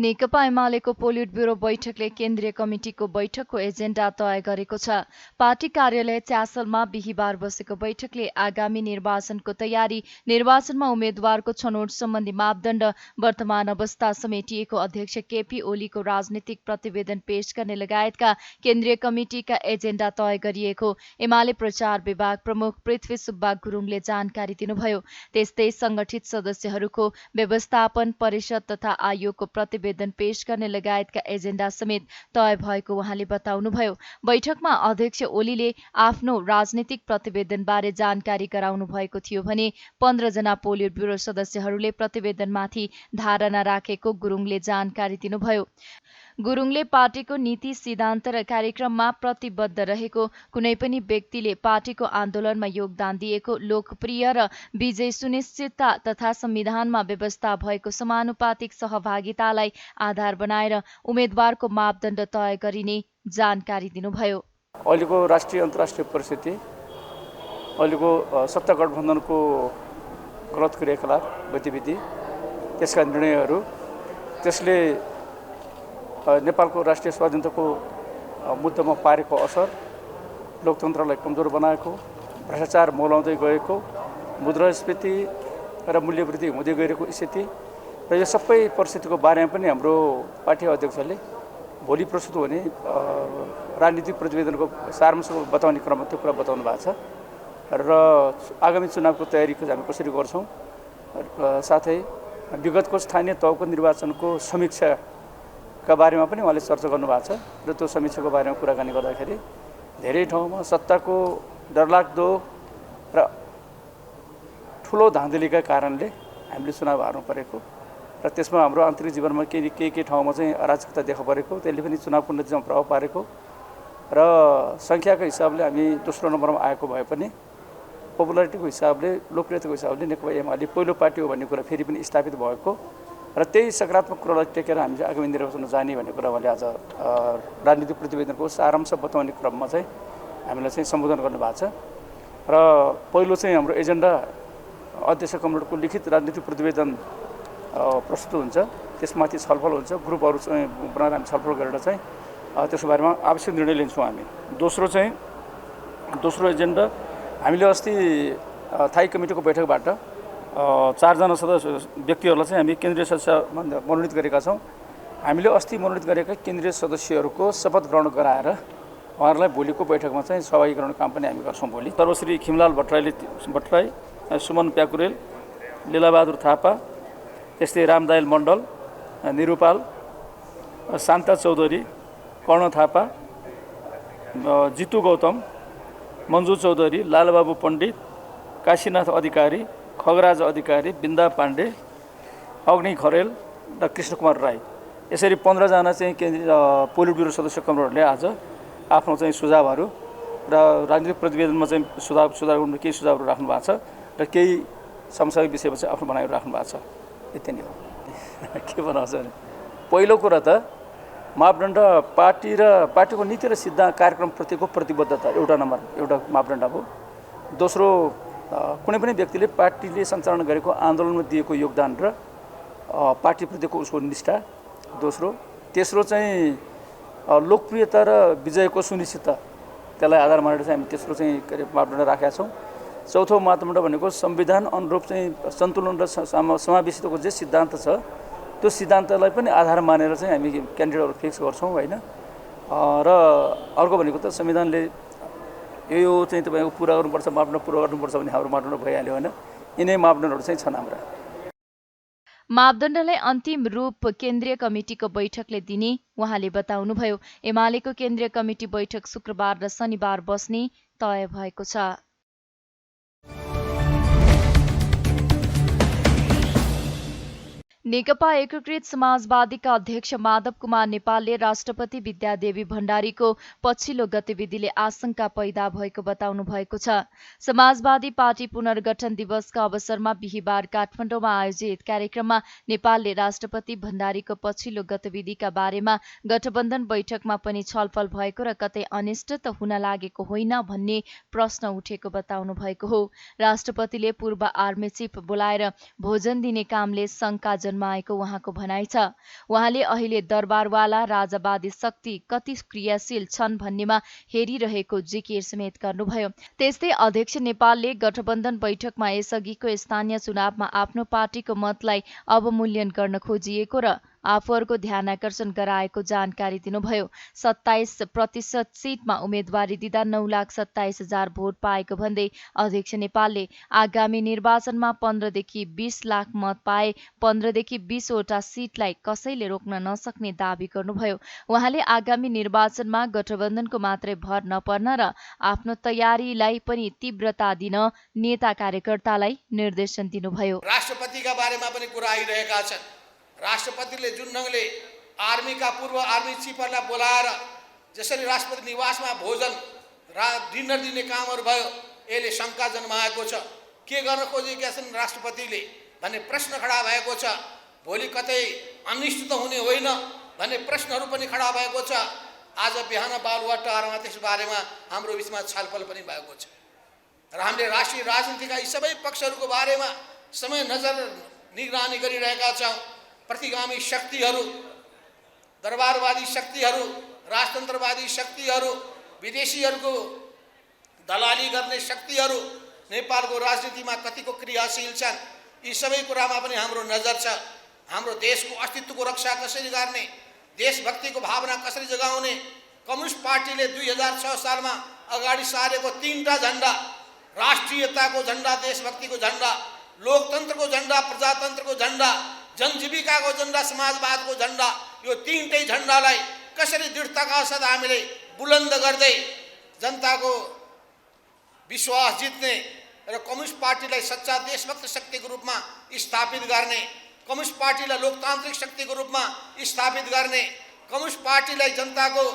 नेकपा एमालेको पोलिट ब्युरो बैठकले केन्द्रीय कमिटिको बैठकको एजेन्डा तय गरेको छ। पार्टी कार्यालय च्यासलमा बिहिबार बसेको बैठकले आगामी निर्वाचनको तयारी, निर्वाचनमा उम्मेद्वारको छनौट सम्बन्धी मापदण्ड, वर्तमान अवस्था समेटिएको अध्यक्ष केपी ओलीको राजनीतिक प्रतिवेदन पेश गर्ने लगायतका केन्द्रीय कमिटिका एजेन्डा तय गरिएको एमाले प्रचार विभाग प्रमुख पृथ्वी सुब्बा गुरुङले जानकारी दिनुभयो। त्यस्तै संगठित सदस्यहरूको व्यवस्थापन परिषद तथा आयोगको प्रतिवेदन पेश गर्ने लगायतका एजेन्डा समेत तय भएको उहाँले बताउनुभयो। बैठकमा अध्यक्ष ओलीले आफ्नो राजनीतिक प्रतिवेदनबारे जानकारी गराउनु भएको थियो भने 15 जना पोलिट ब्युरो सदस्यहरूले प्रतिवेदनमाथि धारणा राखेको गुरुङले जानकारी दिनुभयो। गुरुङले पार्टीको नीति सिद्धान्त र कार्यक्रममा प्रतिबद्ध रहेको, कुनै पनि व्यक्तिले पार्टीको आन्दोलनमा योगदान दिएको, लोकप्रिय र विजय सुनिश्चितता तथा संविधानमा व्यवस्था भएको समानुपातिक सहभागितालाई आधार बनाएर उम्मेद्वारको मापदण्ड तय गरिने जानकारी दिनुभयो। अहिलेको राष्ट्रिय अन्तर्राष्ट्रिय परिस्थिति, अहिलेको सत्ता गठबन्धनको गलत क्रियाकलाप गतिविधि, त्यसका निर्णयहरू, त्यसले नेपालको राष्ट्रिय स्वाधीनताको मुद्दामा पारेको असर, लोकतन्त्रलाई कमजोर बनाएको, भ्रष्टाचार मौलाउँदै गएको, मुद्रास्फीति र मूल्यवृद्धि हुँदै गएको स्थिति र यो सबै परिस्थितिको बारेमा पनि हाम्रो पार्टी अध्यक्षले भोलि प्रस्तुत हुने राजनीतिक प्रतिवेदनको सारांश बताउने क्रममा त्यो कुरा बताउनु भएको छ र आगामी चुनावको तयारी हामी कसरी गर्छौँ, साथै विगतको स्थानीय तहको निर्वाचनको समीक्षाका बारेमा पनि उहाँले चर्चा गर्नुभएको छ र त्यो समीक्षाको बारेमा कुराकानी गर्दाखेरि धेरै ठाउँमा सत्ताको डरलाग्दो र ठुलो धाँधलीका कारणले हामीले चुनाव हार्नु परेको र त्यसमा हाम्रो आन्तरिक जीवनमा केही ठाउँमा चाहिँ अराजकता देखा परेको, त्यसले पनि चुनावको नतिजामा प्रभाव पारेको र सङ्ख्याको हिसाबले हामी दोस्रो नम्बरमा आएको भए पनि पपुलारिटीको हिसाबले, लोकप्रियताको हिसाबले नेकपा एमाले पहिलो पार्टी हो भन्ने कुरा फेरि पनि स्थापित भएको र त्यही सकारात्मक कुरालाई टेकेर हामी चाहिँ आगामी निर्वाचनमा जाने भन्ने कुरा उहाँले आज राजनीतिक प्रतिवेदनको सारांश बताउने क्रममा चाहिँ हामीलाई चाहिँ सम्बोधन गर्नुभएको छ र पहिलो चाहिँ हाम्रो एजेन्डा अध्यक्ष कमरेडको लिखित राजनीतिक प्रतिवेदन प्रस्तुत हुन्छ, त्यसमाथि छलफल हुन्छ, ग्रुपहरू चाहिँ बनाएर हामी छलफल गरेर चाहिँ त्यसको बारेमा आवश्यक निर्णय लिन्छौँ हामी। दोस्रो एजेन्डा हामीले अस्ति थाई कमिटीको बैठकबाट 4 जना सदस्य व्यक्तिहरूलाई चाहिँ हामी केन्द्रीय सदस्य मनोनित गरेका छौँ। हामीले अस्ति मनोनित गरेका केन्द्रीय सदस्यहरूको शपथ ग्रहण गराएर उहाँहरूलाई भोलिको बैठकमा चाहिँ सहभागी गराउने काम पनि हामी गर्छौँ। भोलि सर्वश्री खिमलाल भट्टराई, सुमन प्याकुरेल, लीलाबहादुर थापा, त्यस्तै रामदायल मण्डल, निरूपाल, शान्ता चौधरी, कर्ण थापा, जितु गौतम, मन्जु चौधरी, लालबाबु पण्डित, काशीनाथ अधिकारी, खगराज अधिकारी, बिन्दा पाण्डे, अग्नि खरेल र कृष्णकुमार राई, यसरी 15 जना चाहिँ केन्द्रीय पोलिट ब्युरो सदस्य कमरेडहरूले आज आफ्नो चाहिँ सुझावहरू र राजनीतिक प्रतिवेदनमा चाहिँ सुधार गर्नु केही सुझावहरू राख्नु भएको छ र केही समसामयिक विषयमा चाहिँ आफ्नो भनाइहरू राख्नु भएको छ। यति नै हो। के बनाउँछ भने पहिलो कुरा त मापदण्ड पार्टी र पार्टीको नीति र सिद्धान्त कार्यक्रमप्रतिको प्रतिबद्धता एउटा मापदण्ड हो। दोस्रो, कुनै पनि व्यक्तिले पार्टीले सञ्चालन गरेको आन्दोलनमा दिएको योगदान र पार्टीप्रतिको उसको निष्ठा दोस्रो। तेस्रो चाहिँ लोकप्रियता र विजयको सुनिश्चितता, त्यसलाई आधार मानेर चाहिँ हामी तेस्रो चाहिँ मापदण्ड राखेका छौँ। चौथो मापदण्ड भनेको संविधान अनुरूप चाहिँ सन्तुलन र समावेशिताको जे सिद्धान्त छ त्यो सिद्धान्तलाई पनि आधार मानेर चाहिँ हामी क्यान्डिडेटहरू फिक्स गर्छौँ होइन। र अर्को भनेको त संविधानले यो चाहिँ तपाईँको पुरा गर्नुपर्छ, मापदण्ड पुरा गर्नुपर्छ भने हाम्रो मापदण्ड भइहाल्यो होइन। यिनै मापदण्डहरू चाहिँ छन् हाम्रा। मापदण्डलाई अन्तिम रूप केन्द्रीय कमिटिको बैठकले दिने उहाँले बताउनुभयो। एमालेको केन्द्रीय कमिटी बैठक शुक्रबार र शनिबार बस्ने तय भएको छ। नेकपा एकीकृत समाजवादीका अध्यक्ष माधव कुमार नेपालले राष्ट्रपति विद्यादेवी भण्डारीको पछिल्लो गतिविधिले आशंका पैदा भएको बताउनु भएको छ। समाजवादी पार्टी पुनर्गठन दिवसका अवसरमा बिहिबार काठमाडौँमा आयोजित कार्यक्रममा नेपालले राष्ट्रपति भण्डारीको पछिल्लो गतिविधिका बारेमा गठबन्धन बैठकमा पनि छलफल भएको र कतै अनिष्ट त हुन लागेको होइन भन्ने प्रश्न उठेको बताउनु भएको हो। राष्ट्रपतिले पूर्व आर्मी चिफ बोलाएर भोजन दिने कामले शङ्का जन्माएको ध्यानमा आएको उहाँको भनाइ छ। उहाँले अहिले दरबारवाला राजावादी शक्ति कति क्रियाशील छन् भन्नेमा हेरिरहेको जिकिर समेत गर्नुभयो। त्यस्तै अध्यक्ष नेपालले गठबन्धन बैठकमा यसअघिको स्थानीय चुनावमा आफ्नो पार्टीको मतलाई अवमूल्यन गर्न खोजिएको र आफूहरूको ध्यानाकर्षण गराएको जानकारी दिनुभयो। 27% सिटमा उम्मेदवारी दिँदा 9,27,000 भोट पाएको भन्दै अध्यक्ष नेपालले आगामी निर्वाचनमा 15देखि 20 लाख मत पाए 15देखि 20 वटा सिटलाई कसैले रोक्न नसक्ने दावी गर्नुभयो। उहाँले आगामी निर्वाचनमा गठबन्धनको मात्रै भर नपर्न र आफ्नो तयारीलाई पनि तीव्रता दिन नेता कार्यकर्तालाई निर्देशन दिनुभयो। राष्ट्रपतिका बारेमा पनि कुरा आइरहेका छन्। राष्ट्रपतिले जुन ढङ्गले आर्मीका पूर्व आर्मी चिफहरूलाई बोलाएर जसरी राष्ट्रपति निवासमा भोजन डिनर दिने कामहरू भयो, यसले शङ्का जन्माएको छ। के गर्न खोजेका छन् राष्ट्रपतिले भन्ने प्रश्न खडा भएको छ। भोलि कतै अनिष्ट त हुने होइन भन्ने प्रश्नहरू पनि खडा भएको छ। आज बिहान बालुवाटारमा त्यस बारेमा हाम्रो बिचमा छलफल पनि भएको छ र हामीले राष्ट्रिय राजनीतिका यी सबै पक्षहरूको बारेमा समय नजर निगरानी गरिरहेका छौँ। प्रतिगामी शक्तिहरू, दरबारवादी शक्तिहरू, राजतन्त्रवादी शक्तिहरू, विदेशीहरूको दलाली गर्ने शक्तिहरू नेपालको राजनीतिमा कतिको क्रियाशील छन्, यी सबै कुरामा पनि हाम्रो नजर छ। हाम्रो देशको अस्तित्वको रक्षा कसरी गर्ने, देशभक्तिको भावना कसरी जगाउने। कम्युनिस्ट पार्टीले 2006 सालमा अगाडि सारेको 3टा झन्डा, राष्ट्रियताको झन्डा, देशभक्तिको झन्डा, लोकतन्त्रको झन्डा, प्रजातन्त्रको झन्डा, जनजीविकाको झन्डा, समाजवादको झन्डा, यो 3टै झन्डालाई कसरी दृढताका साथ हामीले बुलन्द गर्दै जनताको विश्वास जित्ने र कम्युनिस्ट पार्टीलाई सच्चा देशभक्त शक्तिको रूपमा स्थापित गर्ने, कम्युनिस्ट पार्टीलाई लोकतान्त्रिक शक्तिको रूपमा स्थापित गर्ने, कम्युनिस्ट पार्टीलाई जनताको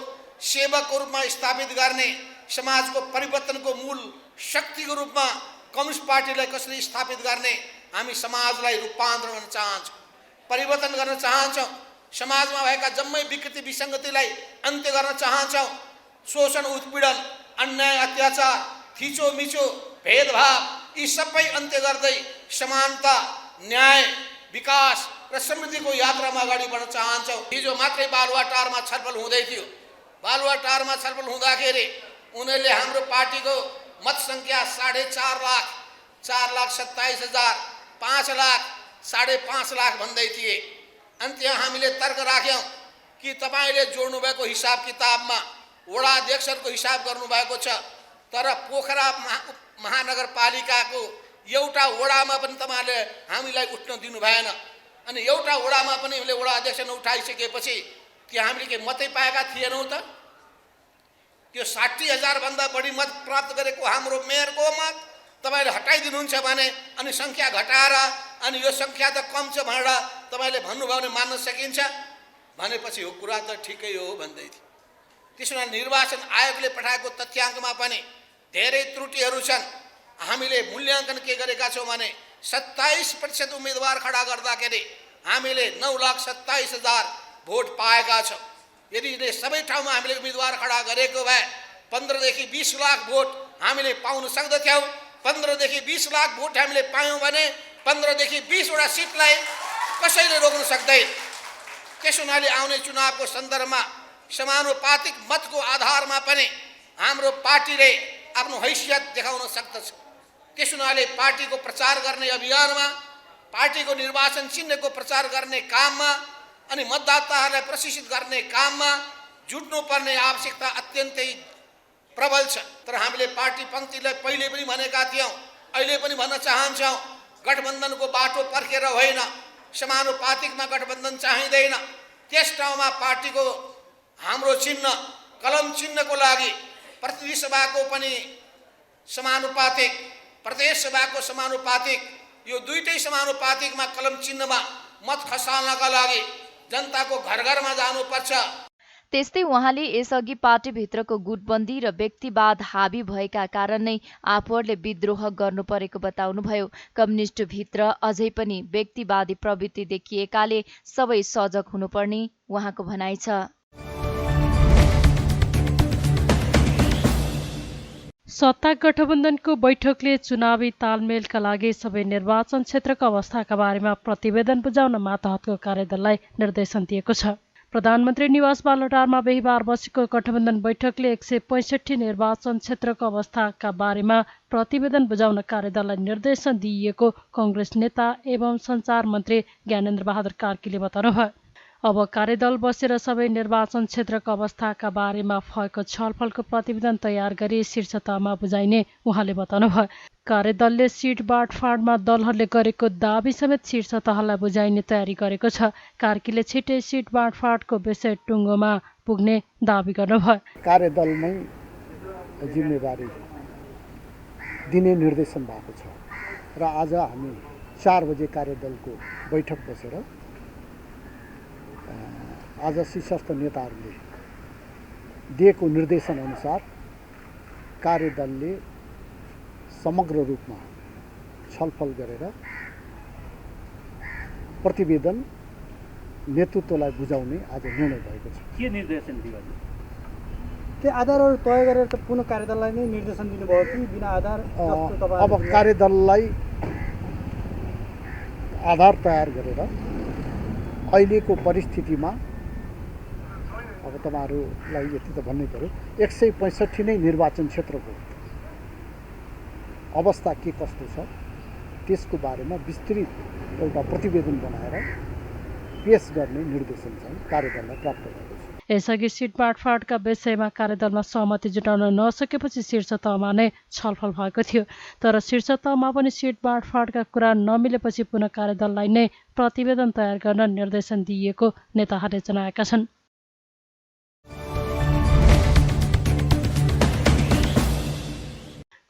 सेवकको रूपमा स्थापित गर्ने, समाजको परिवर्तनको मूल शक्तिको रूपमा कम्युनिस्ट पार्टीलाई कसरी स्थापित गर्ने। हामी समाजलाई रूपान्तरण गर्न चाहन्छौँ, परिवर्तन गर्न चाहन्छौँ। समाजमा भएका जम्मै विकृति विसङ्गतिलाई अन्त्य गर्न चाहन्छौँ। शोषण, उत्पीडन, अन्याय, अत्याचार, थिचोमिचो, भेदभाव यी सबै अन्त्य गर्दै समानता, न्याय, विकास र समृद्धिको यात्रामा अगाडि बढ्न चाहन्छौँ। हिजो मात्रै बालुवाटारमा छलफल हुँदै थियो। बालुवाटारमा छलफल हुँदाखेरि उनीहरूले हाम्रो पार्टीको मत सङ्ख्या 4.5 लाख, 4,27,000, 5 लाख, 5.5 लाख भन्दै थिए। अनि त्यहाँ हामीले तर्क राख्यौँ कि तपाईँले जोड्नु भएको हिसाब किताबमा वडा अध्यक्षहरूको हिसाब गर्नुभएको छ, तर पोखरा महानगरपालिकाको एउटा वडामा पनि तपाईँहरूले हामीलाई उठ्न दिनु भएन। अनि एउटा वडामा पनि हामीले वडा अध्यक्ष नउठाइसकेपछि कि हामीले के मतै पाएका थिएनौँ त? त्यो 60,000 भन्दा बढी मत प्राप्त गरेको हाम्रो मेयरको मत तपाईँले हटाइदिनुहुन्छ भने अनि सङ्ख्या घटाएर अनि यो सङ्ख्या त कम छ भनेर तपाईँले भन्नुभयो भने मान्न सकिन्छ भनेपछि यो कुरा त ठिकै हो भन्दै थियो। त्यसमा निर्वाचन आयोगले पठाएको तथ्याङ्कमा पनि धेरै त्रुटिहरू छन्। हामीले मूल्याङ्कन के गरेका छौँ भने 27% उम्मेदवार खडा गर्दाखेरि हामीले 9,27,000 भोट पाएका छौँ। यदि सबै ठाउँमा हामीले उम्मेदवार खडा गरेको भए 15देखि 20 लाख भोट हामीले पाउन सक्दथ्यौँ। 15देखि 20 लाख भोट हामीले पायौँ भने 15देखि 20 वटा सिटलाई कसैले रोक्न सक्दैन। त्यस हुनाले आउने चुनावको सन्दर्भमा समानुपातिक मतको आधारमा पनि हाम्रो पार्टीले आफ्नो हैसियत देखाउन सक्दछ। त्यस हुनाले पार्टीको प्रचार गर्ने अभियानमा, पार्टीको निर्वाचन चिन्हको प्रचार गर्ने काममा अनि मतदाताहरूलाई प्रशिक्षित गर्ने काममा जुट्नुपर्ने आवश्यकता अत्यन्तै प्रबल छ। तर हामीले पार्टी पङ्क्तिलाई पहिले पनि भनेका थियौँ, अहिले पनि भन्न चाहन्छौँ, गठबन्धनको बाटो पर्खेर होइन, समानुपातिकमा गठबन्धन चाहिँदैन। त्यस ठाउँमा पार्टीको हाम्रो चिन्ह कलम चिन्हको लागि प्रतिनिधि सभाको पनि समानुपातिक, प्रदेश सभाको समानुपातिक, यो दुईटै समानुपातिकमा कलम चिन्हमा मत खसाल्नका लागि जनताको घर घरमा जानुपर्छ। त्यस्तै उहाँले यसअघि पार्टीभित्रको गुटबन्दी र व्यक्तिवाद हाबी भएका कारण नै आफूहरूले विद्रोह गर्नु परेको बताउनुभयो। कम्युनिस्टभित्र अझै पनि व्यक्तिवादी प्रवृत्ति देखिएकाले सबै सजग हुनुपर्ने उहाँको भनाइ छ। सत्ता गठबन्धनको बैठकले चुनावी तालमेलका लागि सबै निर्वाचन क्षेत्रका अवस्थाका बारेमा प्रतिवेदन बुझाउन मातहतको कार्यदललाई निर्देशन दिएको छ। प्रधानमन्त्री निवास बालुवाटारमा बिहीबार बसेको गठबन्धन बैठकले 165 निर्वाचन क्षेत्रको अवस्थाका बारेमा प्रतिवेदन बुझाउन कार्यदललाई निर्देशन दिइएको कांग्रेस नेता एवं सञ्चार मन्त्री ज्ञानेन्द्र बहादुर कार्कीले बताउनुभयो। अब कार्यदल बसेर सबै निर्वाचन क्षेत्रका अवस्थाका बारेमा भएको छलफलको प्रतिवेदन तयार गरी शीर्ष तहमा बुझाइने उहाँले बताउनुभयो। कार्यदलले सिट बाँडफाँडमा दलहरूले गरेको दाबी समेत शीर्ष तहलाई बुझाइने तयारी गरेको छ। कार्कीले छिटै सिट बाँडफाँडको विषय टुङ्गोमा पुग्ने दाबी गर्नुभयो। कार्यदलमै जिम्मेवारी दिने निर्देशन भएको छ र आज हामी 4 बजे कार्यदलको बैठक बसेर आज शीर्षस्थ नेताहरूले दिएको निर्देशन अनुसार कार्यदलले समग्र रूपमा छलफल गरेर प्रतिवेदन नेतृत्वलाई बुझाउने आज निर्णय भएको छ। के निर्देशन दियो? त्यो आधारहरू तय गरेर त पुनः कार्यदललाई नै निर्देशन दिनुभयो कि बिना आधार? अब कार्यदललाई आधार तयार गरेर अहिलेको परिस्थितिमा अब तपाईहरुलाई यति त भन्नै पर्यो 165 नै निर्वाचन क्षेत्रको अवस्था के कस्तो छ त्यसको बारेमा विस्तृत एउटा प्रतिवेदन बनाएर पेश गर्ने निर्देशन चाहिँ कार्यदललाई प्राप्त भएको छ। यसअघि सिट बाँडफाँडका विषयमा कार्यदलमा सहमति जुटाउन नसकेपछि शीर्ष तहमा नै छलफल भएको थियो। तर शीर्ष तहमा पनि सिट बाँडफाँडका कुरा नमिलेपछि पुनः कार्यदललाई नै प्रतिवेदन तयार गर्न निर्देशन दिइएको नेताहरूले जनाएका छन्।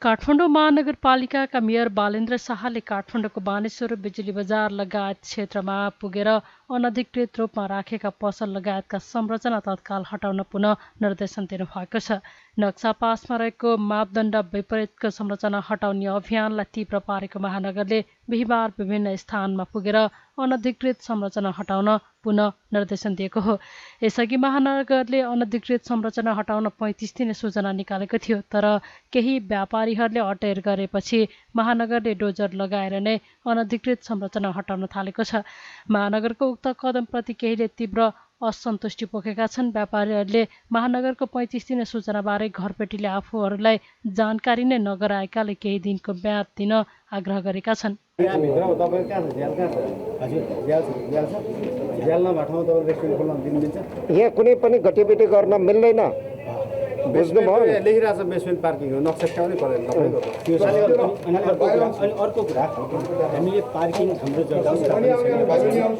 काठमाडौँ महानगरपालिकाका मेयर बालेन्द्र शाहले काठमाडौँको बानेश्वर बिजुली बजार लगायत क्षेत्रमा पुगेर अनधिकृत रूपमा राखेका पसल लगायतका संरचना तत्काल हटाउन पुनः निर्देशन दिनुभएको छ। नक्सा पासमा रहेको मापदण्ड विपरीतको संरचना हटाउने अभियानलाई तीव्र पारेको महानगरले बिहीबार विभिन्न स्थानमा पुगेर अनधिकृत संरचना हटाउन पुनः निर्देशन दिएको हो। यसअघि महानगरले अनधिकृत संरचना हटाउन 35 दिने सूचना निकालेको थियो। तर केही व्यापारीहरूले अटेर गरेपछि महानगरले डोजर लगाएर नै अनधिकृत संरचना हटाउन थालेको छ। महानगरको उक्त कदमप्रति केहीले तीव्र असन्तुष्टि पोखेका छन्। व्यापारीहरूले महानगरको 35 दिने सूचनाबारे घरपेटीले आफूहरूलाई जानकारी नै नगराएकाले केही दिनको म्याद दिन आग्रह गरेका छन्। यहाँ कुनै पनि गतिविधि गर्न मिल्दैन बुझ्नुभयो? लेखिरहेको छ बेसमेन्ट पार्किङ हो, नक्सा ठ्याउनै परेन तपाईँको। अनि अर्को कुरा हामीले पार्किङ हाम्रो जग्गा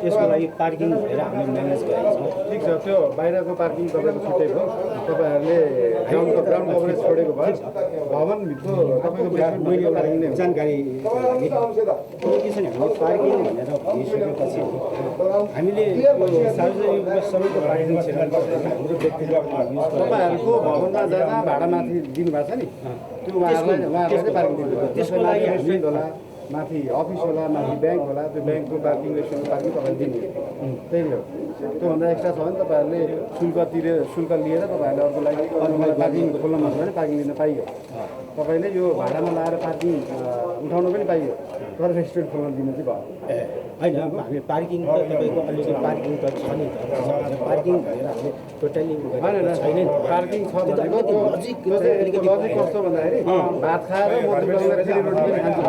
यसको लागि पार्किङ हेरेर हामीले म्यानेज गरेका छौँ। ठिक छ, त्यो बाहिरको पार्किङ तपाईँको छुट्टै भयो। तपाईँहरूले ग्राउन्ड कभरेज छोडेको भयो। भवनभित्र तपाईँको बेसमेन्ट पार्किङ नै जानकारी के छ भने हामीले पार्किङ भनेर भनिसकेपछि हामीले सार्वजनिक सबैको पार्किङ क्षेत्र हाम्रो व्यक्तिगत तपाईँहरूको भवनमा जहाँ भाडामाथि दिनुभएको छ नि त्यो उहाँहरूलाई पार्किङ दिनु। त्यसको लागि रेस्टुरेन्ट होला, माथि अफिस होला, माथि ब्याङ्क होला, त्यो ब्याङ्कको पार्किङ रेस्टुरेन्टको पार्किङ तपाईँले दिनु। त्यही हो, त्योभन्दा एक्स्ट्रा छ भने तपाईँहरूले शुल्क लिएर तपाईँहरूले अर्को लागि पार्किङ खोल्न मन भने पार्किङ लिन पाइयो। तपाईँले यो भाडामा लाएर पार्किङ उठाउन पनि पाइयो, तर रेस्टुरेन्ट खोल्न दिनु चाहिँ भयो। होइन, हामी पार्किङ त तपाईँको अलिकति पार्किङ त छ नि, पार्किङ भनेर हामीले टोटल्ली छैन। पार्किङ छ भनेको लजिक कस्तो भन्दाखेरि भात खाएर मोती लगाउँदा फेरि रोटी पनि खान्छ,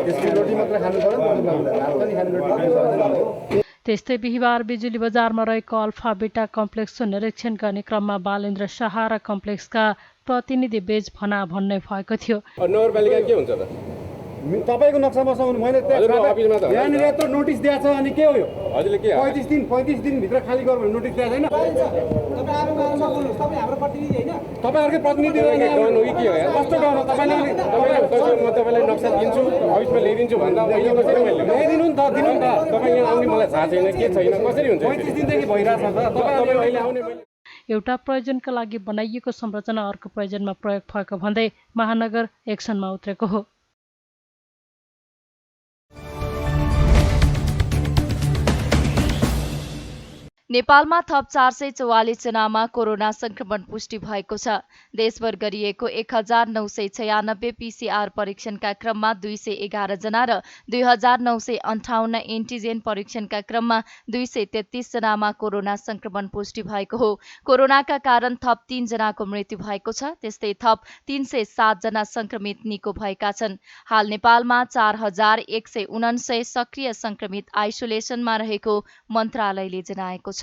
त्यसरी रोटी मात्र खानु पर्यो, मोती लगाउँदा भात पनि खाने रोटी। त्यस्तै बिहीबार बिजुली बजारमा रहेको अल्फा बिटा कम्प्लेक्सको निरीक्षण गर्ने क्रममा बालेन्द्र शाह र कम्प्लेक्सका प्रतिनिधि बीच भनाभन्नै भएको थियो। नगरपालिका के हुन्छ त? तपाईँको नक्सा बसाउनु मैले यहाँनिर यत्रो नोटिस दिएको छ अनि के हो यो? हजुरले के 35 दिनभित्र खाली गर भने नोटिस दिएको छैन? तपाईँहरूकै प्रतिनिधि कस्तो गर्नु? तपाईँलाई नक्सा दिन्छु, अफिसमा ल्याइदिन्छु भन्दा ल्याइदिनु नि त, दिनु नि त। तपाईँ यहाँ आउने मलाई थाहा छैन के छैन, कसरी हुन्छ? 35 दिनदेखि भइरहेछ त। तपाईँ अहिले आउने एउटा प्रयोजनका लागि बनाइएको संरचना अर्को प्रयोजनमा प्रयोग भएको भन्दै महानगर एक्सनमा उत्रेको हो। नेपालमा थप 444 जनामा कोरोना संक्रमण पुष्टि भएको छ। देशभर गरिएको 1996 पीसीआर परीक्षणका क्रममा 211 जना र 2958 एन्टिजेन परीक्षणका क्रममा 233 जनामा कोरोना संक्रमण पुष्टि भएको हो। कोरोनाका कारण थप 3 जनाको मृत्यु भएको छ। त्यस्तै थप 307 जना संक्रमित निको भएका छन्। हाल नेपालमा 4149 सक्रिय संक्रमित आइसोलेसनमा रहेको मन्त्रालयले जनाएको छ।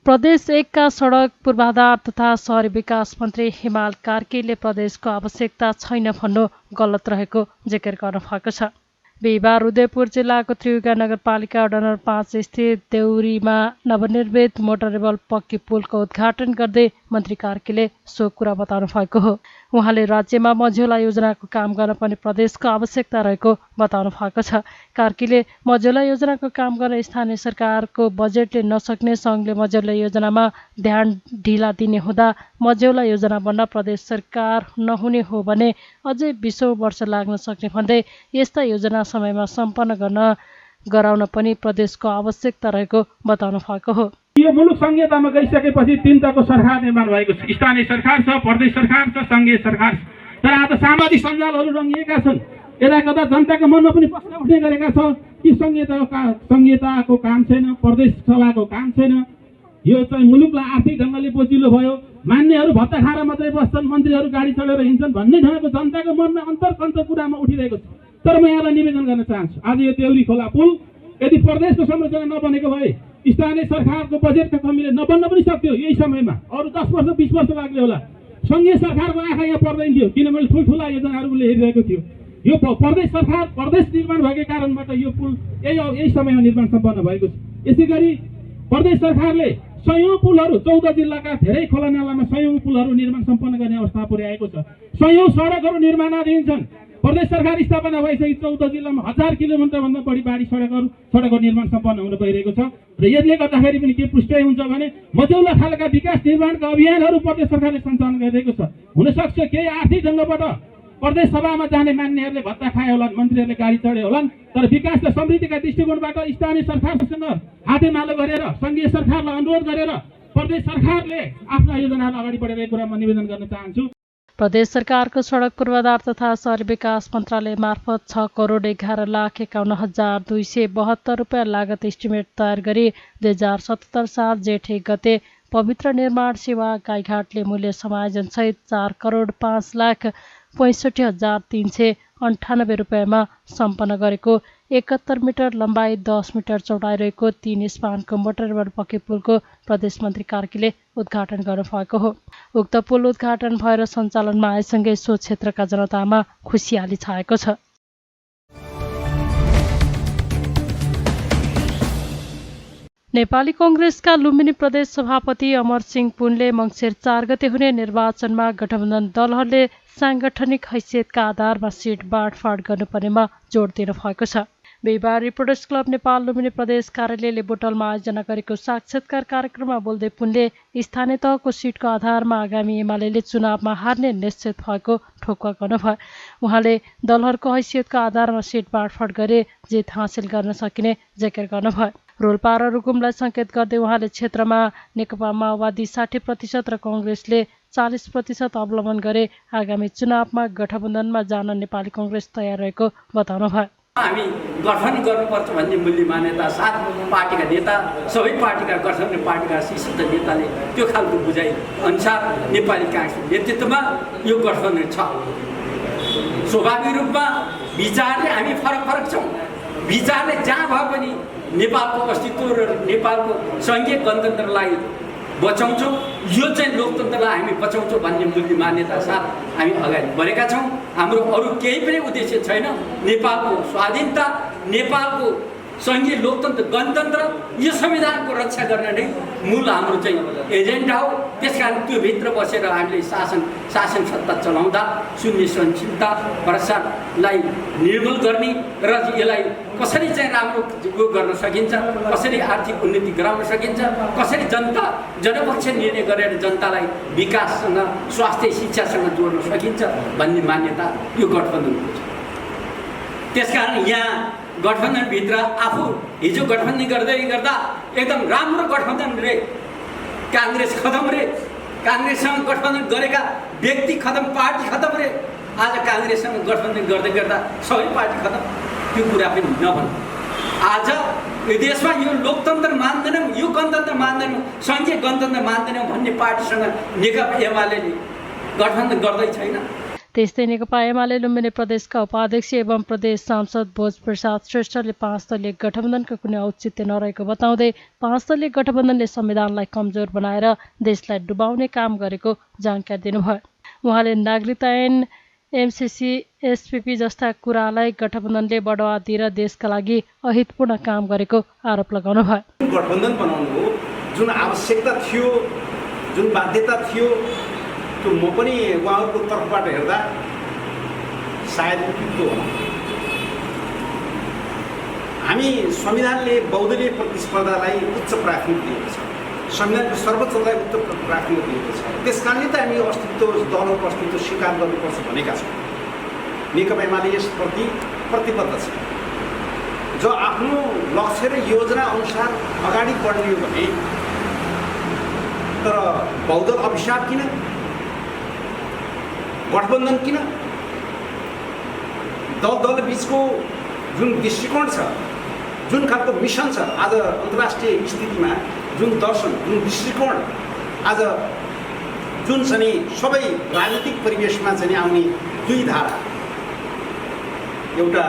प्रदेश 1 का सडक पूर्वाधार तथा शहरी विकास मन्त्री हिमाल कार्कीले प्रदेशको आवश्यकता छैन भन्नु गलत रहेको जिकिर गर्नुभएको छ। बिहिबार उदयपुर जिल्लाको त्रियुगा नगरपालिका वडा नम्बर 5 स्थित देउरीमा नवनिर्मित मोटरेबल पक्की पुलको उद्घाटन गर्दै मन्त्री कार्कीले सो कुरा बताउनु भएको हो। उहाँले राज्यमा मझौला योजनाको काम गर्न पनि प्रदेशको आवश्यकता रहेको बताउनु भएको छ। कार्कीले मझौला योजनाको काम गर्न स्थानीय सरकारको बजेटले नसक्ने सङ्घले मझौला योजनामा ध्यान ढिला दिने हुँदा मझौला योजना बन्न प्रदेश सरकार नहुने हो भने अझै 20 वर्ष लाग्न सक्ने भन्दै यस्ता योजना समयमा सम्पन्न गराउन पनि प्रदेशको आवश्यकता रहेको बताउनु भएको हो। यो मुलुक संघीयतामा गइसकेपछि 3 तहको सरकार निर्माण भएको छ। स्थानीय सरकार छ, प्रदेश सरकार छ, संघीय सरकार छ। तर आज सामाजिक सञ्जालहरू रङ्गिएका छन्। यता कता जनताको मनमा पनि प्रश्न उठ्ने गरेका छ कि संघीयताको काम छैन, प्रदेश सभाको काम छैन। यो चाहिँ मुलुकलाई आर्थिक ढङ्गले बोजिलो भयो। मान्यहरू भत्ता खाएर मात्रै बस्छन्, मन्त्रीहरू गाडी चढेर हिँड्छन् भन्ने ढङ्गको जनताको मनमा अन्तर्कन्त कुरामा उठिरहेको छ। तर म यहाँलाई निवेदन गर्न चाहन्छु, आज यो देउरी खोला पुल यदि प्रदेशको संरचना नबनेको भए स्थानीय सरकारको बजेटको कमीले नबन्न पनि सक्थ्यो। यही समयमा अरू 10 वर्ष 20 वर्ष लाग्ने होला। सङ्घीय सरकारको आँखा यहाँ पर्दैन थियो, किनभने ठुल्ठुला योजनाहरूले हेरिरहेको थियो। यो प्रदेश सरकार प्रदेश निर्माण भएको कारणबाट यो पुल यही समयमा निर्माण सम्पन्न भएको छ। यसै गरी प्रदेश सरकारले 100 पुलहरू 14 जिल्लाका धेरै खोला नालामा 100 पुलहरू निर्माण सम्पन्न गर्ने अवस्था पुर्याएको छ। 100 सडकहरू निर्माणाधीन छन्। प्रदेश सरकार स्थापना भइसकेपछि 14 जिल्लामा 1000 किलोमिटरभन्दा बढी सडकको निर्माण सम्पन्न हुन गइरहेको छ। र यसले गर्दाखेरि पनि के पुष्टि हुन्छ भने मझौला खालका विकास निर्माणका अभियानहरू प्रदेश सरकारले सञ्चालन गरिरहेको छ। हुनसक्छ केही आर्थिक ढङ्गबाट प्रदेश सभामा जाने मान्यहरूले भत्ता खाए होलान्, मन्त्रीहरूले गाडी चढे होलान्। तर विकास र समृद्धिका दृष्टिकोणबाट स्थानीय सरकारसँग हातेमालो गरेर सङ्घीय सरकारलाई अनुरोध गरेर प्रदेश सरकारले आफ्ना योजनाहरू अगाडि बढाइरहेको कुरा म निवेदन गर्न चाहन्छु। प्रदेश सरकारको सडक पूर्वाधार तथा शहरी विकास मन्त्रालय मार्फत 6,11,51,272 रुपियाँ लागत इस्टिमेट तयार गरी 2077 साल जेठ 1 गते पवित्र निर्माण सेवा गाईघाटले मूल्य समायोजनसहित 4,65,63,398 रुपियाँमा सम्पन्न गरेको 71 मिटर लम्बाइ 10 मिटर चौडाइ रहेको 3 स्पानको मोटरेबल पक्की पुलको प्रदेश मन्त्री कार्कीले उद्घाटन गर्नुभएको हो। उक्त पुल उद्घाटन भएर सञ्चालनमा आएसँगै सो क्षेत्रका जनतामा खुसियाली छाएको छ। नेपाली कङ्ग्रेसका लुम्बिनी प्रदेश सभापति अमर सिंह पुनले मङ्सिर 4 गते हुने निर्वाचनमा गठबन्धन दलहरूले साङ्गठनिक हैसियतका आधारमा सिट बाँडफाँड गर्नुपर्नेमा जोड दिनु भएको छ। बिहिबार रिपोर्टर्स क्लब नेपाल लुम्बिनी प्रदेश कार्यालयले बोटलमा आयोजना गरेको साक्षात्कार कार्यक्रममा बोल्दै पुनले स्थानीय तहको सिटको आधारमा आगामी एमाले चुनावमा हार्ने निश्चित भएको ठोक्वा गर्नुभयो। उहाँले दलहरूको हैसियतको आधारमा सिट बाँडफाँड गरे जित हासिल गर्न सकिने जिकिर गर्नुभयो। रोल्पा र रुकुमलाई सङ्केत गर्दै उहाँले क्षेत्रमा नेकपा माओवादी 60% र कङ्ग्रेसले 40% अवलम्बन गरे आगामी चुनावमा गठबन्धनमा जान नेपाली कङ्ग्रेस तयार रहेको बताउनुभयो। हामी गठन गर्नुपर्छ भन्ने मूल्य मान्यता साथ पार्टीका नेता सबै पार्टीका गठन पार्टीका शीर्ष नेताले त्यो खालको बुझाइ अनुसार नेपाली काङ्ग्रेसको नेतृत्वमा यो गठबन्धन छ। स्वाभाविक रूपमा विचारले हामी फरक छौँ। विचारले जहाँ भए पनि नेपालको अस्तित्व र नेपालको सङ्घीय गणतन्त्रलाई बचाउँछौँ, यो चाहिँ लोकतन्त्रलाई हामी बचाउँछौँ भन्ने मूल्य मान्यता साथ हामी अगाडि बढेका छौँ। हाम्रो अरू केही पनि उद्देश्य छैन। नेपालको स्वाधीनता, नेपालको सङ्घीय लोकतन्त्र गणतन्त्र यो संविधानको रक्षा गर्न नै मूल हाम्रो चाहिँ एजेन्डा हो। त्यसकारण त्यो भित्र बसेर हामीले शासन सत्ता चलाउँदा शून्य सहनशीलता भ्रष्टाचारलाई निर्मूल गर्ने र यसलाई कसरी चाहिँ राम्रो गर्न सकिन्छ, कसरी आर्थिक उन्नति गराउन सकिन्छ, कसरी जनपक्ष निर्णय गरेर जनतालाई विकाससँग स्वास्थ्य शिक्षासँग जोड्न सकिन्छ भन्ने मान्यता यो गठबन्धनको छ। त्यसकारण यहाँ गठबन्धनभित्र आफू हिजो गठबन्धन गर्दै गर्दा एकदम राम्रो गठबन्धन रे, काङ्ग्रेस खतम रे, काङ्ग्रेससँग गठबन्धन गरेका व्यक्ति खतम, पार्टी खतम रे। आज काङ्ग्रेससँग गठबन्धन गर्दै गर्दा सबै पार्टी खतम, त्यो कुरा पनि नभन्। आज यो देशमा यो लोकतन्त्र मान्दैनौँ, यो गणतन्त्र मान्दैनौँ, सङ्घीय गणतन्त्र मान्दैनौँ भन्ने पार्टीसँग नेकपा एमाले गठबन्धन गर्दै छैन। त्यस्तै नेकपा एमाले लुम्बिनी प्रदेशका उपाध्यक्ष एवं प्रदेश सांसद भोजप्रसाद श्रेष्ठले 5 दलीय गठबन्धनको कुनै औचित्य नरहेको बताउँदै 5 दलीय गठबन्धनले संविधानलाई कमजोर बनाएर देशलाई डुबाउने काम गरेको जानकारी दिनुभयो। उहाँले नागरिकता ऐन, एमसीसी, एसपीपी जस्ता कुरालाई गठबन्धनले बढावा दिएर देशका लागि अहितपूर्ण काम गरेको आरोप लगाउनुभयो। गठबन्धन बनाउनु हो, जुन आवश्यकता थियो, जुन बाध्यता थियो, त्यो म पनि उहाँहरूको तर्फबाट हेर्दा सायद उपयुक्त हो। हामी संविधानले बहुदलीय प्रतिस्पर्धालाई उच्च प्राथमिकता दिएको छ, संविधानको सर्वोच्चलाई उच्च प्राथमिकता दिएको छ। त्यस कारणले त हामी अस्तित्व, दलहरूको अस्तित्व स्वीकार गर्नुपर्छ भनेका छौँ। नेकपा एमाले यसप्रति प्रतिबद्ध छ। जो आफ्नो लक्ष्य र योजना अनुसार अगाडि बढ्ने हो भने, तर बहुदल अभिशाप किन, गठबन्धन किन, दल बिचको जुन दृष्टिकोण छ, जुन खालको मिसन छ, आज अन्तर्राष्ट्रिय स्थितिमा जुन दर्शन, जुन दृष्टिकोण आज जुन चाहिँ सबै राजनीतिक परिवेशमा चाहिँ आउने दुई धारा, एउटा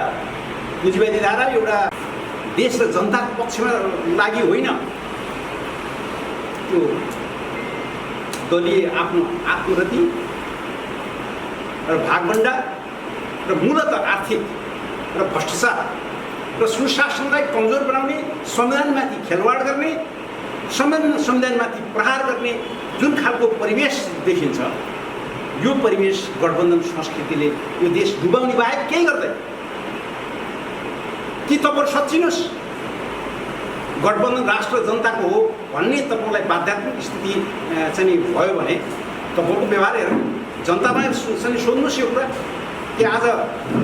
पुँजीवादी धारा, एउटा देश र जनताको पक्षमा लागि होइन, त्यो दलीय आफ्नो आत्मरति र भागभण्डा र मूलत आर्थिक र भ्रष्टाचार र सुशासनलाई कमजोर बनाउने, संविधानमाथि खेलवाड गर्ने, संविधानमाथि प्रहार गर्ने जुन खालको परिवेश देखिन्छ, यो परिवेश गठबन्धन संस्कृतिले यो देश डुबाउने बाहेक केही गर्दैन। कि तपाईँ सच्चिनुहोस् गठबन्धन राष्ट्र जनताको हो भन्ने तपाईँलाई बाध्यात्मक स्थिति चाहिँ भयो भने तपाईँको व्यवहार हेर, जनतामा सोध्नुहोस् यो कुरा कि आज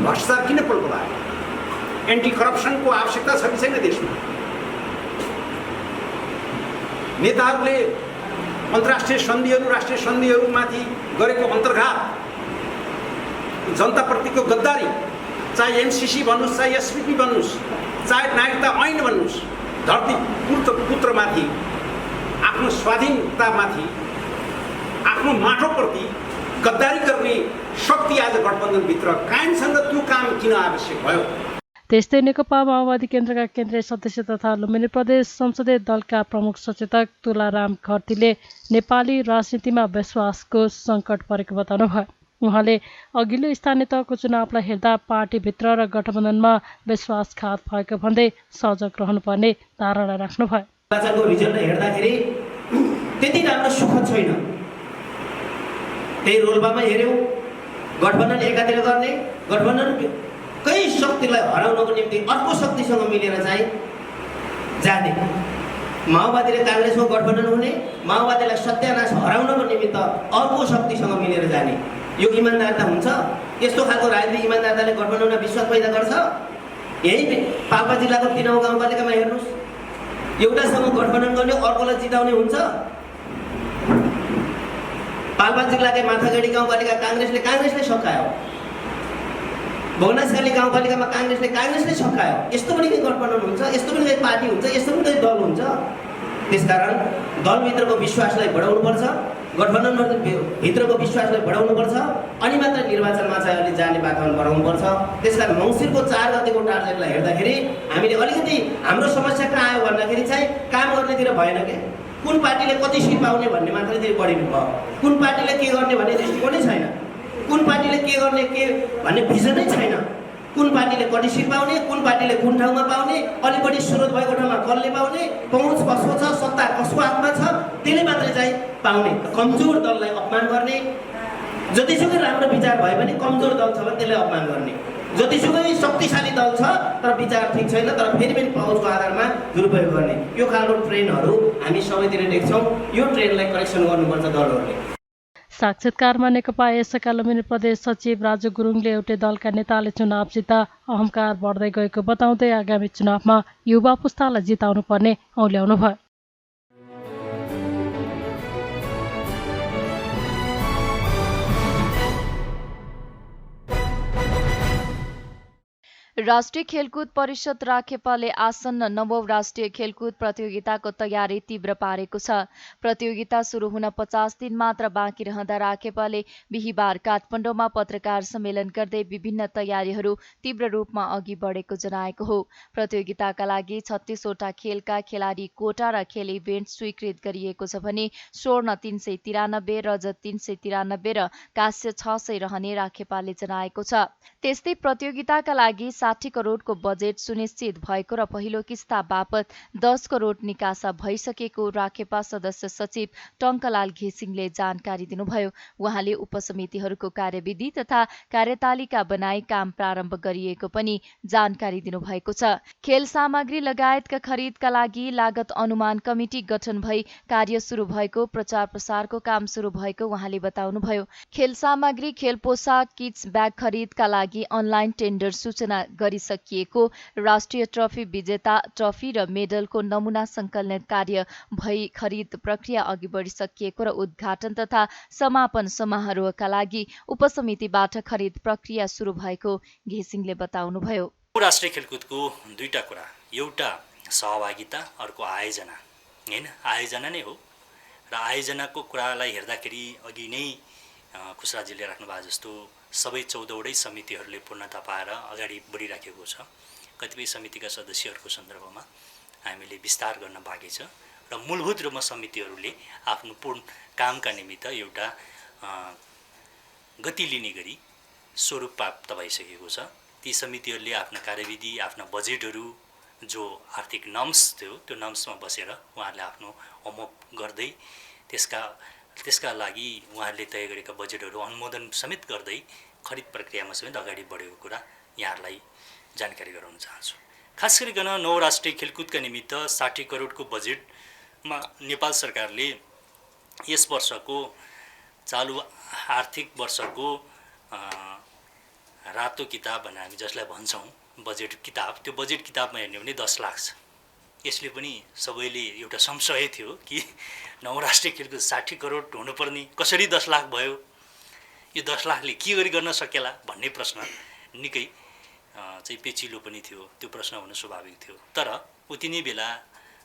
भ्रष्टाचार किन पल्को लाग्यो, एन्टी करप्सनको आवश्यकता छ कि छैन देशमा। नेताहरूले अन्तर्राष्ट्रिय सन्धिहरू, राष्ट्रिय सन्धिहरूमाथि गरेको अन्तर्घात, जनताप्रतिको गद्दारी, चाहे एमसीसी भन्नुहोस्, चाहे एसपीपी भन्नुहोस्, चाहे नागरिकता ऐन भन्नुहोस्, धरती पुत्रमाथि, आफ्नो स्वाधीनतामाथि, आफ्नो माटोप्रति गद्दारी गर्ने शक्ति आज गठबन्धनभित्र कायमसँग त्यो काम किन आवश्यक भयो। त्यस्तै नेकपा माओवादी केन्द्रका केन्द्रीय सदस्य तथा लुम्बिनी प्रदेश संसदीय दलका प्रमुख सचेतक तुलाराम खर्तीले नेपाली राजनीतिमा विश्वासको सङ्कट परेको बताउनुभयो। उहाँले अघिल्लो स्थानीय तहको चुनावलाई हेर्दा पार्टीभित्र र गठबन्धनमा विश्वासघात भएको भन्दै सजग रहनुपर्ने धारणा राख्नुभयो। निर्वाचनको रिजल्ट हेर्दाखेरि त्यति राम्रो सुखद छैन। त्यही रोल्पामा हेऱ्यौँ, गठबन्धन एकातिर गर्ने, गठबन्धनकै शक्तिलाई हराउनको निम्ति अर्को शक्तिसँग मिलेर चाहिँ जाने, माओवादी र काङ्ग्रेसको गठबन्धन हुने, माओवादीलाई सत्यानाश हराउनको निमित्त अर्को शक्तिसँग मिलेर जाने, यो इमान्दारता हुन्छ? यस्तो खालको राजनीतिक इमान्दारताले गठबन्धनमा विश्वास पैदा गर्छ? यही पाल्पा जिल्लाको 3औं गाउँपालिकामा हेर्नुहोस्, एउटासँग गठबन्धन गर्ने, अर्कोलाई जिताउने हुन्छ? पाल्पा जिल्लाकै माथागढी गाउँपालिका काङ्ग्रेसले सकायो, भुवनेश्वरी गाउँपालिकामा काङ्ग्रेसले सकायो। यस्तो पनि गठबन्धन हुन्छ, यस्तो पनि पार्टी हुन्छ, यस्तो पनि दल हुन्छ। त्यसकारण दलभित्रको विश्वासलाई बढाउनुपर्छ, गठबन्धनभित्रको विश्वासलाई बढाउनुपर्छ, अनि मात्र निर्वाचनमा चाहिँ अहिले जाने वातावरण बनाउनुपर्छ। त्यसकारण मङ्सिरको 4 गतेको टार्गेटलाई हेर्दाखेरि हामीले अलिकति हाम्रो समस्या कहाँ आयो भन्दाखेरि चाहिँ काम गर्नेतिर भएन के, कुन पार्टीले कति सिट पाउने भन्ने मात्रैतिर बढी भयो, कुन पार्टीले के गर्ने भन्ने दृष्टिकोणै छैन, कुन पार्टीले के गर्ने के भन्ने भिजनै छैन, कुन पार्टीले कति सिट पाउने, कुन पार्टीले कुन ठाउँमा पाउने, अलि बढी स्रोत भएको ठाउँमा कसले पाउने, पहुँच कसको छ, सत्ता कसको हातमा छ, त्यसले मात्रै चाहिँ पाउने। कमजोर दललाई अपमान गर्ने, जतिसुकै राम्रो विचार भयो भने कमजोर दल छ भने त्यसलाई अपमान गर्ने, जतिसुकै शक्तिशाली दल छ तर विचार ठिक छैन तर फेरि पनि पहुँचको आधारमा दुरुपयोग गर्ने, यो खालको ट्रेन्डहरू हामी सबैतिर देख्छौँ। यो ट्रेन्डलाई करेक्सन गर्नुपर्छ दलहरूले। साक्षात्कारमा नेकपा एसका लुम्बिनी प्रदेश सचिव राजु गुरुङले एउटै दलका नेताले चुनाव जित्दा अहंकार बढ्दै गएको बताउँदै आगामी चुनावमा युवा पुस्तालाई जिताउनु पर्ने औल्याउनुभयो। राष्ट्रिय खेलकुद परिषद राखेपाले आसन्न नवौं राष्ट्रिय खेलकुद प्रतियोगिताको तयारी तीव्र पारेको छ। प्रतियोगिता सुरु हुन 50 दिन मात्र बाँकी रहँदा राखेपाले बिहिबार काठमाडौँमा पत्रकार सम्मेलन गर्दै विभिन्न तयारीहरू तीव्र रूपमा अघि बढेको जनाएको हो। प्रतियोगिताका लागि 36वटा खेलका खेलाडी कोटा र खेल इभेन्ट स्वीकृत गरिएको छ भने स्वर्ण 393, रजत 393 र कांस्य 600 रहने राखेपाले जनाएको छ। त्यस्तै प्रतियोगिताका लागि 60 करोडको बजेट सुनिश्चित भएको र पहिलो किस्ता बापत 10 करोड निकासा भइसकेको राखेपा सदस्य सचिव टंकलाल घिसिङले जानकारी दिनुभयो। उहाँले उपसमितिहरूको कार्यविधि तथा कार्यतालिका बनाई काम प्रारम्भ गरिएको पनि जानकारी दिनुभएको छ। खेल सामग्री लगायतका खरिदका लागि लागत अनुमान कमिटी गठन भई कार्य सुरु भएको, प्रचार प्रसारको काम सुरु भएको उहाँले बताउनुभयो। खेल सामग्री, खेल पोसाक, किट्स, ब्याग खरिदका लागि अनलाइन टेन्डर सूचना गरिसकिएको, राष्ट्रिय ट्रफी विजेता ट्रफी र मेडलको नमुना संकलन कार्य भई खरिद प्रक्रिया अघि बढिसकिएको र उद्घाटन तथा समापन समारोहका लागि उपसमितिबाट खरिद प्रक्रिया सुरु भएको घिसिङले बताउनुभयो। राष्ट्रिय खेलकुदको दुईटा कुरा, एउटा सहभागिता, अर्को आयोजना। हैन, आयोजना नै हो र आयोजनाको कुरालाई हेर्दाखेरि अघि नै खुसराजीले राख्नु भएको जस्तो सबै 14वटै समितिहरूले पूर्णता पाएर अगाडि बढिराखेको छ। कतिपय समितिका सदस्यहरूको सन्दर्भमा हामीले विस्तार गर्न बाँकी छ र मूलभूत रूपमा समितिहरूले आफ्नो पूर्ण कामका निमित्त एउटा गति लिने गरी स्वरूप प्राप्त भइसकेको छ। ती समितिहरूले आफ्ना कार्यविधि, आफ्ना बजेटहरू, जो आर्थिक नर्म्स थियो त्यो नर्म्समा बसेर उहाँहरूले आफ्नो होमवर्क गर्दै त्यसका लागि उहाँहरूले तय गरेका बजेटहरू अनुमोदन समेत गर्दै खरिद प्रक्रियामा समेत अगाडि बढेको कुरा यहाँहरूलाई जानकारी गराउन चाहन्छु। खास गरिकन नौ राष्ट्रिय खेलकुदका निमित्त 60 करोडको बजेटमा नेपाल सरकारले यस वर्षको चालु आर्थिक वर्षको रातो किताब भनेर हामी जसलाई भन्छौँ बजेट किताब, त्यो बजेट किताबमा हेर्ने भने 10 लाख छ। यसले पनि सबैले एउटा संशय थियो कि नौ राष्ट्रिय खेलकुद 60 करोड हुनुपर्ने कसरी 10 लाख भयो, यो 10 लाखले के गरी गर्न सकेला भन्ने प्रश्न निकै चाहिँ पेचिलो पनि थियो। त्यो प्रश्न हुन स्वाभाविक थियो। तर उति नै बेला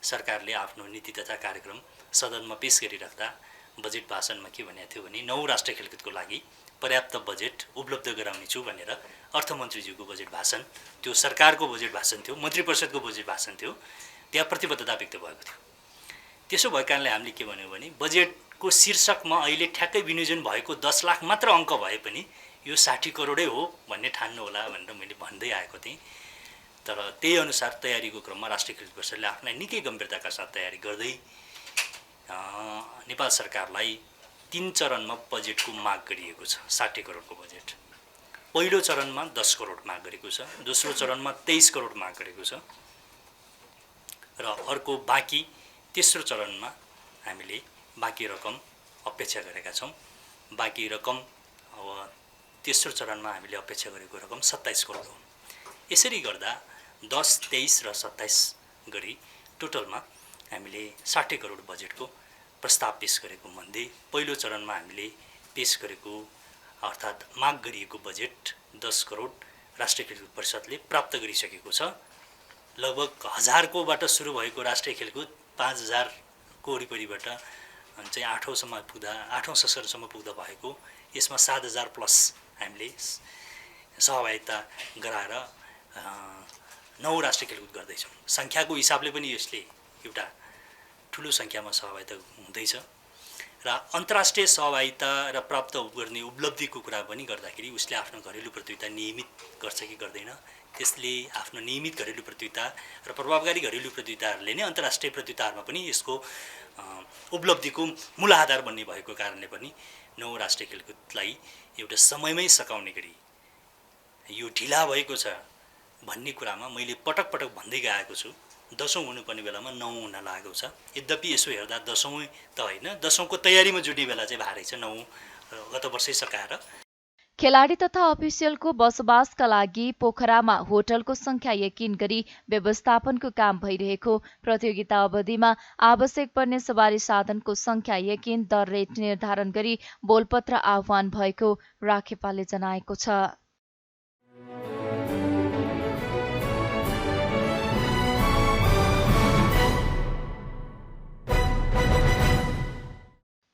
सरकारले आफ्नो नीति तथा कार्यक्रम सदनमा पेश गरिराख्दा बजेट भाषणमा के भनेको थियो भने नौ राष्ट्रिय खेलकुदको लागि पर्याप्त बजेट उपलब्ध गराउने छु भनेर अर्थमन्त्रीज्यूको बजेट भाषण, त्यो सरकारको बजेट भाषण थियो, मन्त्री परिषदको बजेट भाषण थियो, त्यहाँ प्रतिबद्धता व्यक्त भएको थियो। त्यसो भएको कारणले हामीले के भन्यौँ भने बजेटको शीर्षकमा अहिले ठ्याक्कै विनियोजन भएको 10 लाख मात्र अङ्क भए पनि यो 60 करोडै हो भन्ने ठान्नु होला भनेर मैले भन्दै आएको थिएँ। तर त्यही अनुसार तयारीको क्रममा राष्ट्रिय खेलकुद परिषदले आफूलाई निकै गम्भीरताका साथ तयारी गर्दै नेपाल सरकारलाई 3 चरणमा बजेटको माग गरिएको छ। 60 करोडको बजेट पहिलो चरणमा 10 करोड माग गरेको छ, दोस्रो चरणमा 23 करोड माग गरेको छ र अर्को बाँकी तेस्रो चरणमा हामीले बाँकी रकम अपेक्षा गरेका छौँ। बाँकी रकम अब तेस्रो चरणमा हामीले अपेक्षा गरेको रकम 27 करोड हो। यसरी गर्दा 10, 23 र 27 गरी टोटलमा हामीले 60 करोड बजेटको प्रस्ताव पेश गरेको मध्ये पहिलो चरणमा हामीले पेश गरेको अर्थात् माग गरिएको बजेट 10 करोड राष्ट्रिय खेलकुद परिषदले प्राप्त गरिसकेको छ। लगभग 1000 कोबाट सुरु भएको राष्ट्रिय खेलकुद 5000 को वरिपरिबाट चाहिँ 8औं सशरसम्म पुग्दा भएको, यसमा 7000 प्लस हामीले सहभागिता गराएर 9 राष्ट्रिय खेलकुद गर्दैछौँ। सङ्ख्याको हिसाबले पनि यसले एउटा ठुलो सङ्ख्यामा सहभागिता हुँदैछ र अन्तर्राष्ट्रिय सहभागिता र प्राप्त गर्ने उपलब्धिको कुरा पनि गर्दाखेरि उसले आफ्नो घरेलु प्रतियोगिता नियमित गर्छ कि गर्दैन, त्यसले आफ्नो नियमित घरेलु प्रतियोगिता र प्रभावकारी घरेलु प्रतियोगिताहरूले नै अन्तर्राष्ट्रिय प्रतियोगिताहरूमा पनि यसको उपलब्धिको मूल आधार बन्ने भएको कारणले पनि 9 राष्ट्रिय खेलकुदलाई एउटा समयमै सकाउने गरी यो ढिला भएको छ भन्ने कुरामा मैले पटक पटक भन्दै गएको छु। 10औं हुनुपर्ने बेलामा 9 हुन लागेको छ। यद्यपि यसो हेर्दा 10औं त होइन, 10औंको तयारीमा जुट्ने बेला चाहिँ भारै छ, 9 गत वर्षै सकाएर। खेलाडी तथा अफिसियलको बसोबासका लागि पोखरामा होटलको संख्या यकिन गरी व्यवस्थापनको काम भइरहेको, प्रतियोगिता अवधिमा आवश्यक पर्ने सवारी साधनको संख्या यकिन, दर रेट निर्धारण गरी बोलपत्र आह्वान भएको राखेपाले जनाएको छ।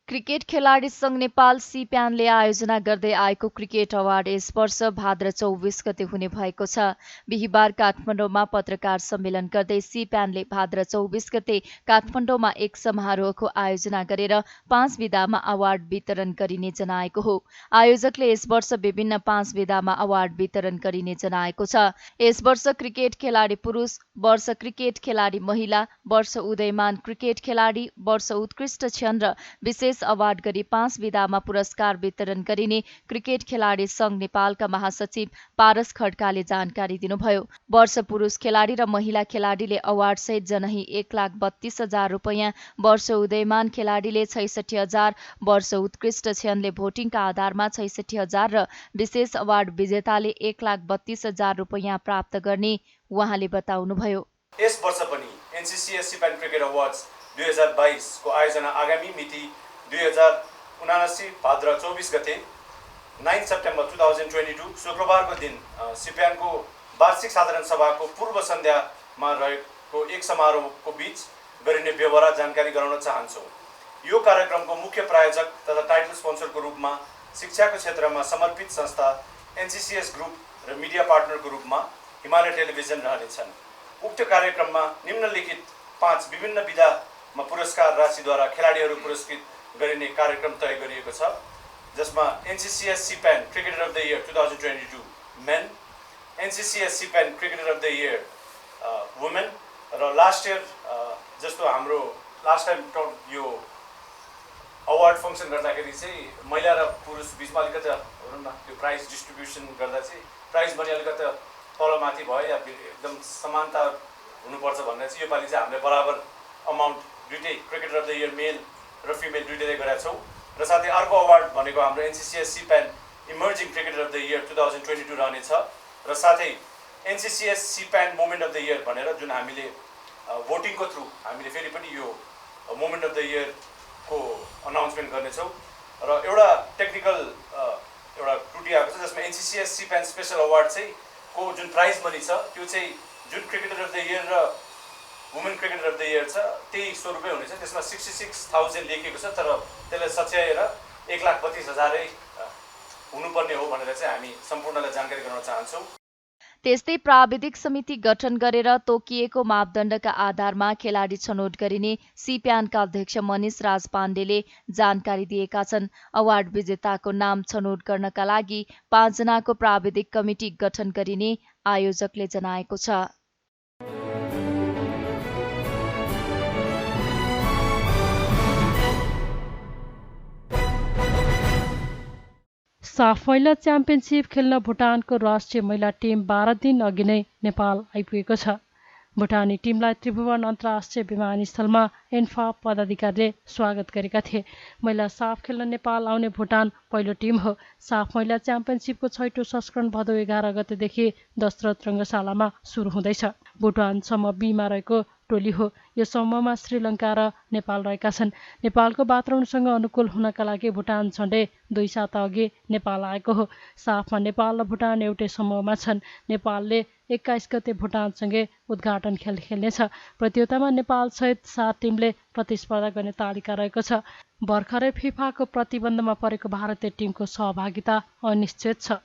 क्रिकेट खेलाडी संघ नेपाल सिप्यानले आयोजना गर्दै आएको क्रिकेट अवार्ड यस वर्ष भाद्र 24 गते हुने भएको छ। बिहिबार काठमाडौँमा पत्रकार सम्मेलन गर्दै सिप्यानले भाद्र 24 गते काठमाडौँमा एक समारोहको आयोजना गरेर 5 विधामा अवार्ड वितरण गरिने जनाएको हो। आयोजकले यस वर्ष विभिन्न 5 विधामा अवार्ड वितरण गरिने जनाएको छ। यस वर्ष क्रिकेट खेलाडी पुरुष, वर्ष क्रिकेट खेलाडी महिला, वर्ष उदयमान क्रिकेट खेलाडी, वर्ष उत्कृष्ट क्षण र विशेष अवार्ड गरी 5 विधामा पुरस्कार वितरण गरिने क्रिकेट खेलाडी संघ नेपालका महासचिव पारस खड्काले जानकारी दिनुभयो। वर्ष पुरुष खेलाडी र महिला खेलाडीले अवार्ड सहित जनही 1,32,000 रुपैयाँ, वर्ष उदयमान खेलाडीले 66,000, वर्ष उत्कृष्ट क्षणले भोटिङका आधारमा 66,000 र विशेष अवार्ड विजेताले 1,32,000 रुपैयाँ प्राप्त गर्ने उहाँले बताउनुभयो। यस वर्ष पनि एनसीसीएस सिप्यान क्रिकेट अवार्ड्स 2022 को आयोजना आगामी मिति 2079 भाद्र 24 गते 9 सेप्टेम्बर 2022 शुक्रबारको दिन सिप्यानको वार्षिक साधारण सभाको पूर्व सन्ध्यामा रहेको एक समारोहको बीच गरिने व्यवहार जानकारी गराउन चाहन्छौँ। यो कार्यक्रमको मुख्य प्रायोजक तथा टाइटल स्पोन्सरको रूपमा शिक्षाको क्षेत्रमा समर्पित संस्था एनसीसीएस ग्रुप र मिडिया पार्टनरको रूपमा हिमालय टेलिभिजन रहनेछन्। उक्त कार्यक्रममा निम्नलिखित 5 विभिन्न विधामा पुरस्कार राशिद्वारा खेलाडीहरू पुरस्कृत गरिने कार्यक्रम तय गरिएको छ, जसमा एनसीसीएस सिप्यान cricketer of the year 2022 men, NCCS सिप्यान cricketer of the year women र लास्ट इयर जस्तो हाम्रो लास्ट टाइम यो अवार्ड फङ्सन गर्दाखेरि चाहिँ महिला र पुरुष बिचमा अलिकति भनौँ न त्यो प्राइज डिस्ट्रिब्युसन गर्दा चाहिँ प्राइज पनि अलिकति तलमाथि भयो या एकदम समानता हुनुपर्छ भनेर चाहिँ योपालि चाहिँ हामीले बराबर अमाउन्ट दुइटै क्रिकेटर अफ द इयर मेल र फिमेल दुइटैले गरेका छौँ। र साथै अर्को अवार्ड भनेको हाम्रो एनसीसीएस सिप्यान emerging cricketer of the year 2022 रहनेछ र साथै एनसीसीएस सिप्यान मोमेन्ट अफ द इयर भनेर जुन हामीले भोटिङको थ्रु हामीले फेरि पनि यो मोमेन्ट अफ द इयरको अनाउन्समेन्ट गर्नेछौँ। र एउटा टेक्निकल एउटा त्रुटि आएको छ, जसमा एनसीसीएस सिप्यान स्पेसल अवार्ड चाहिँ को जुन प्राइज मनी छ त्यो चाहिँ जुन क्रिकेटर अफ द इयर र women cricketer of the year छ त्यही स्वरूपै हुनेछ। त्यसमा 66,000 लेखिएको छ, तर त्यसलाई सच्याएर 1,32,000 हुनुपर्ने हो भनेर चाहिँ हामी सम्पूर्णलाई जानकारी गराउन चाहन्छौँ। त्यस्तै प्राविधिक समिति गठन गरेर तोकिएको मापदण्डका आधारमा खेलाडी छनौट गरिने सिप्यानका अध्यक्ष मनिष राज पाण्डेले जानकारी दिएका छन्। अवार्ड विजेताको नाम छनौट गर्नका लागि 5 जनाको प्राविधिक कमिटी गठन गरिने आयोजकले जनाएको छ। साफ महिला च्याम्पियनसिप खेल्न भुटानको राष्ट्रिय महिला टिम 12 दिन अघि नै नेपाल आइपुगेको छ। भुटानी टिमलाई त्रिभुवन अन्तर्राष्ट्रिय विमानस्थलमा एन्फा पदाधिकारीले स्वागत गरेका थिए। महिला साफ खेल्न नेपाल आउने भुटान पहिलो टिम हो। साफ महिला च्याम्पियनसिपको 6औं संस्करण भदौ 11 गतेदेखि दशरथ रङ्गशालामा सुरु हुँदैछ। भुटान समूह बीमा रहेको टोली हो। यो समूहमा श्रीलङ्का र नेपाल रहेका छन्। नेपालको वातावरणसँग अनुकूल हुनका लागि भुटान झन्डै 2 साता अघि नेपाल आएको हो। साफमा नेपाल र भुटान एउटै समूहमा छन्। नेपालले 21 गते भुटानसँगै उद्घाटन खेल खेल्नेछ। प्रतियोगितामा नेपाल सहित 7 टिमले प्रतिस्पर्धा गर्ने तालिका रहेको छ। भर्खरै फिफाको प्रतिबन्धमा परेको भारतीय टिमको सहभागिता अनिश्चित छ।